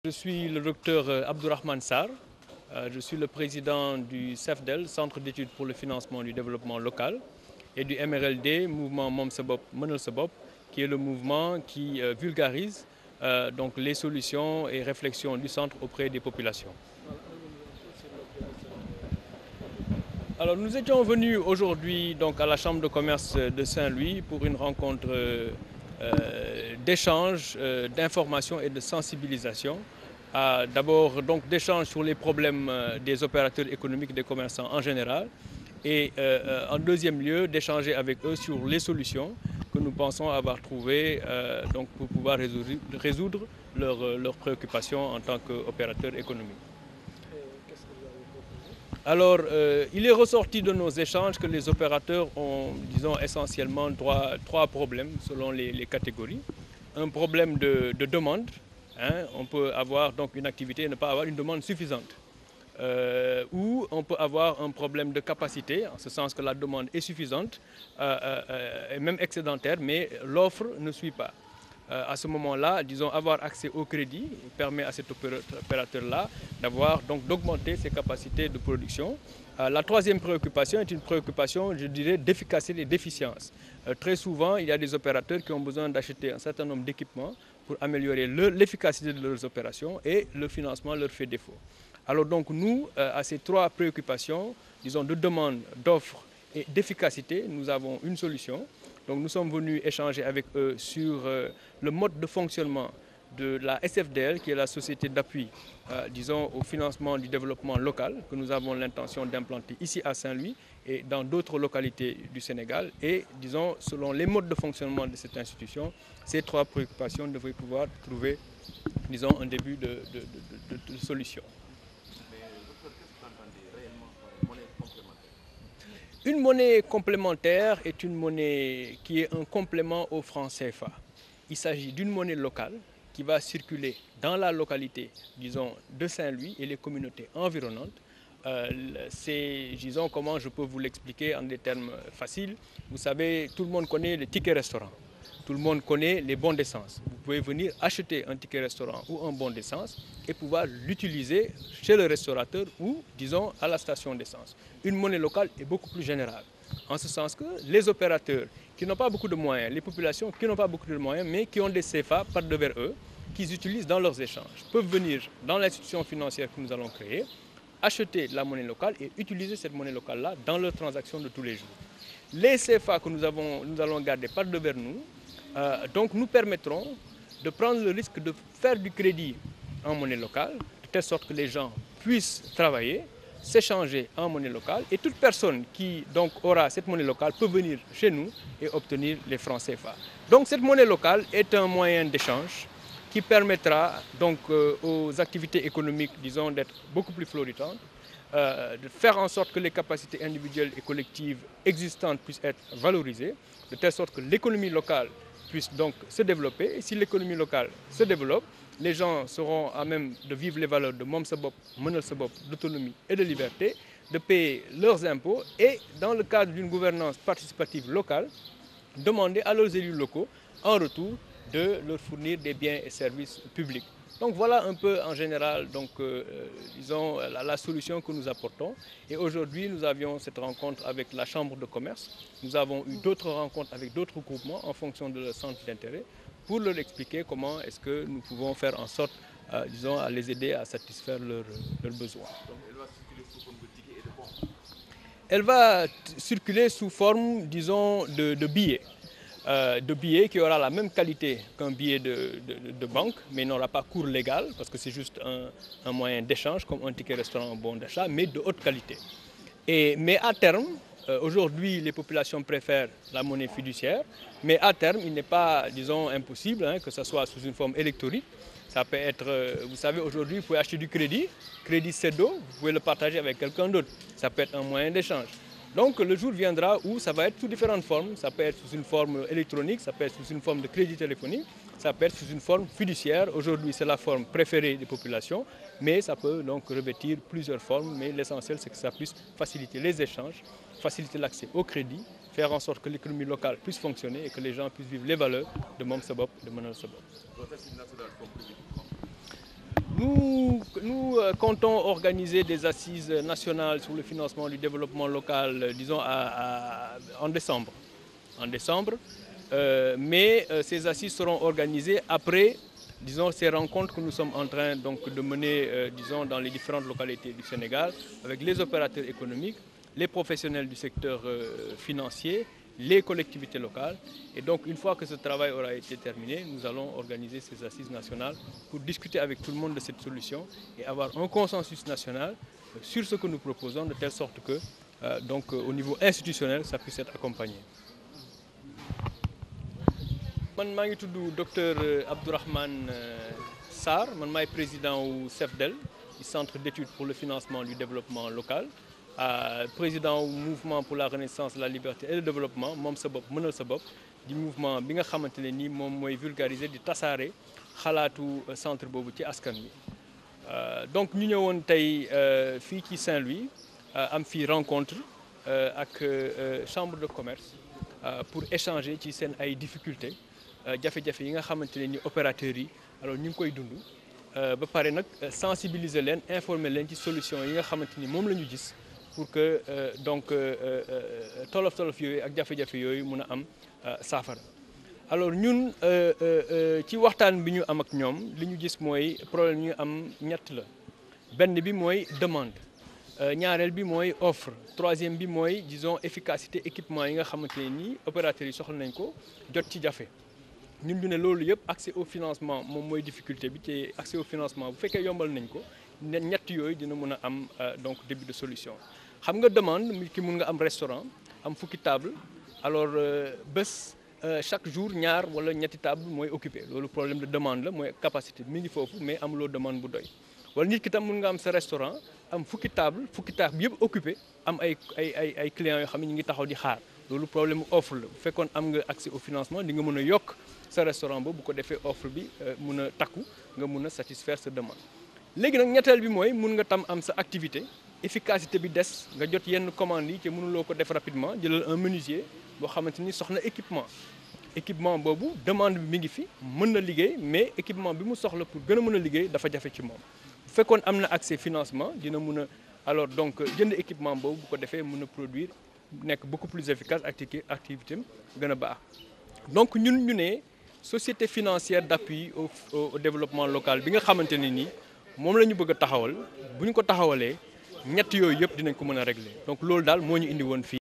Je suis le docteur Abdourahmane Sarr. Je suis le président du CEFDEL, Centre d'études pour le financement du développement local, et du MRLD, Mouvement Mom Sa Bop Mënal Sa Bop, qui est le mouvement qui vulgarise donc les solutions et réflexions du centre auprès des populations. Alors nous étions venus aujourd'hui donc à la Chambre de commerce de Saint-Louis pour une rencontre d'échange, d'information et de sensibilisation. D'abord donc d'échange sur les problèmes des opérateurs économiques et des commerçants en général et en deuxième lieu d'échanger avec eux sur les solutions que nous pensons avoir trouvées donc pour pouvoir résoudre leurs préoccupations en tant qu'opérateurs économiques. Alors, il est ressorti de nos échanges que les opérateurs ont, disons, essentiellement trois problèmes selon les catégories. Un problème de demande, hein, on peut avoir donc une activité et ne pas avoir une demande suffisante. Ou on peut avoir un problème de capacité, en ce sens que la demande est suffisante, et même excédentaire, mais l'offre ne suit pas. À ce moment-là, disons, avoir accès au crédit permet à cet opérateur-là d'augmenter ses capacités de production. La troisième préoccupation est une préoccupation, je dirais, d'efficacité et d'efficience. Très souvent, il y a des opérateurs qui ont besoin d'acheter un certain nombre d'équipements pour améliorer l'efficacité de leurs opérations et le financement leur fait défaut. Alors donc nous, à ces trois préoccupations, disons, de demande, d'offre et d'efficacité, nous avons une solution. Donc nous sommes venus échanger avec eux sur le mode de fonctionnement de la SFDL, qui est la société d'appui, disons, au financement du développement local, que nous avons l'intention d'implanter ici à Saint-Louis et dans d'autres localités du Sénégal. Et, disons, selon les modes de fonctionnement de cette institution, ces trois préoccupations devraient pouvoir trouver, disons, un début de solution. Une monnaie complémentaire est une monnaie qui est un complément au franc CFA. Il s'agit d'une monnaie locale qui va circuler dans la localité, disons, de Saint-Louis et les communautés environnantes. C'est, disons, comment je peux vous l'expliquer en des termes faciles. Vous savez, tout le monde connaît les tickets restaurants. Tout le monde connaît les bons d'essence. Vous pouvez venir acheter un ticket restaurant ou un bon d'essence et pouvoir l'utiliser chez le restaurateur ou, disons, à la station d'essence. Une monnaie locale est beaucoup plus générale. En ce sens que les opérateurs qui n'ont pas beaucoup de moyens, les populations qui n'ont pas beaucoup de moyens, mais qui ont des CFA par devers eux, qu'ils utilisent dans leurs échanges, peuvent venir dans l'institution financière que nous allons créer, acheter la monnaie locale et utiliser cette monnaie locale-là dans leurs transactions de tous les jours. Les CFA que nous allons garder par devers nous, donc nous permettront de prendre le risque de faire du crédit en monnaie locale, de telle sorte que les gens puissent travailler, s'échanger en monnaie locale et toute personne qui donc aura cette monnaie locale peut venir chez nous et obtenir les francs CFA. Donc cette monnaie locale est un moyen d'échange qui permettra donc aux activités économiques, disons, d'être beaucoup plus florissantes, de faire en sorte que les capacités individuelles et collectives existantes puissent être valorisées, de telle sorte que l'économie locale puisse donc se développer. Et si l'économie locale se développe, les gens seront à même de vivre les valeurs de Mom Sa Bop Mënal Sa Bop, d'autonomie et de liberté, de payer leurs impôts et, dans le cadre d'une gouvernance participative locale, demander à leurs élus locaux, en retour, de leur fournir des biens et services publics. Donc voilà un peu en général donc, disons, la solution que nous apportons. Et aujourd'hui, nous avions cette rencontre avec la Chambre de commerce. Nous avons eu d'autres rencontres avec d'autres groupements en fonction de leur centre d'intérêt pour leur expliquer comment est-ce que nous pouvons faire en sorte, disons, à les aider à satisfaire leurs besoins. Donc elle va circuler sous forme de tickets et de bons. Elle va circuler sous forme, disons, de billets. De billets qui aura la même qualité qu'un billet de banque, mais n'aura pas cours légal, parce que c'est juste un moyen d'échange, comme un ticket restaurant, un bon d'achat, mais de haute qualité. Mais à terme, aujourd'hui, les populations préfèrent la monnaie fiduciaire, mais à terme, il n'est pas, disons, impossible que ce soit sous une forme électronique. Ça peut être, vous savez, aujourd'hui, vous pouvez acheter du crédit CEDO, vous pouvez le partager avec quelqu'un d'autre. Ça peut être un moyen d'échange. Donc le jour viendra où ça va être sous différentes formes. Ça peut être sous une forme électronique, ça peut être sous une forme de crédit téléphonique, ça peut être sous une forme fiduciaire. Aujourd'hui, c'est la forme préférée des populations, mais ça peut donc revêtir plusieurs formes. Mais l'essentiel, c'est que ça puisse faciliter les échanges, faciliter l'accès au crédit, faire en sorte que l'économie locale puisse fonctionner et que les gens puissent vivre les valeurs de Mom Sa Bop, de Mënal Sa Bop. Nous comptons organiser des assises nationales sur le financement du développement local, disons en décembre. Mais ces assises seront organisées après, disons, ces rencontres que nous sommes en train donc, de mener, disons, dans les différentes localités du Sénégal, avec les opérateurs économiques, les professionnels du secteur financier, les collectivités locales. Et donc, une fois que ce travail aura été terminé, nous allons organiser ces assises nationales pour discuter avec tout le monde de cette solution et avoir un consensus national sur ce que nous proposons, de telle sorte que, donc, au niveau institutionnel, ça puisse être accompagné. Man maa ngi tudd docteur Abdourahmane Sarr, man maay président wu CEFDEL, du Centre d'études pour le financement du développement local, président wu mouvement pour la renaissance, la liberté et le développement moom sa bopp mënal sa bopp di mouvement bi nga xamante ne nii moom mooy vulgariser di tasaare xalaatu centre boobu ci askan wi. Donc ñu ñëwoon tey fii ci Saint-Louis am fii rencontre ak chambre de commerce pour échanger ci seen ay difficultés. Jafe-jafe yi nga xamante ne ni opérateurs yi alors ñu ngi koy dund ba pare nag sensibiliser leen informer leen ci solution yi nga xamante ni moom la ñu gis pour que donc tolof-tolof yooyu ak jafe-jafe yooyu mun a am saafara. Alors ñun ci waxtaan bi ñu am ak ñoom li ñu gis mooy problème ñu am ñett la benn bi mooy demande ñaareel bi mooy offre troisième bi mooy disons efficacité équipement yi nga xamante ne ni opérateurs yi soxla nañ ko jot ci jafe. ñun ñu ne loolu yëpp accès au financement moom mooy difficulté bi ci accès au financement bu fekkee yombal nañ ko ñett yooyu dina mën a am donc début de solution xam nga demande ki mun nga am restaurant am fukki table alors bés chaque jour ñaar wala ñetti table mooy occupé loolu problème de demande la mooy capacité mi ngi foofu mais amuloo demande bu doy wala nit ki tam mun nga am sa restaurant am fukki table yëpp occupé am ay clients yoo xam ne ñu ngi taxaw di xaar loolu problème offre la bu fekkoon am nga accès au financement di nga mën a yokk sa restaurant boobu bu ko defee offre bi mun a takku nga mun a satisfaire sa demande. léegi nag ñetteel bi mooy mun nga tam am sa activité efficacité bi des nga jot yenn commandes yi te mënuloo ko def rapidement jëlal un menuisier boo xamante ni soxna équipement boobu demande bi mi ngi fi mën na liggéey mais équipement bi mu soxla pour gën a mën a liggéey dafa jafe ci moom bu fekkoon am na accès financement dina mun a alors donc jënd équipement boobu bu ko defee mën a produire nekk beaucoup plus efficace activité gën a baax donc ñun ñu ne société financière d'appui au développement local bi nga xamante ne nii moom la ñu bëgg a taxawal bu ñu ko taxawalee ñett yooyu yëpp dinañ ko mën a régler donc loolu daal moo ñu indi woon fii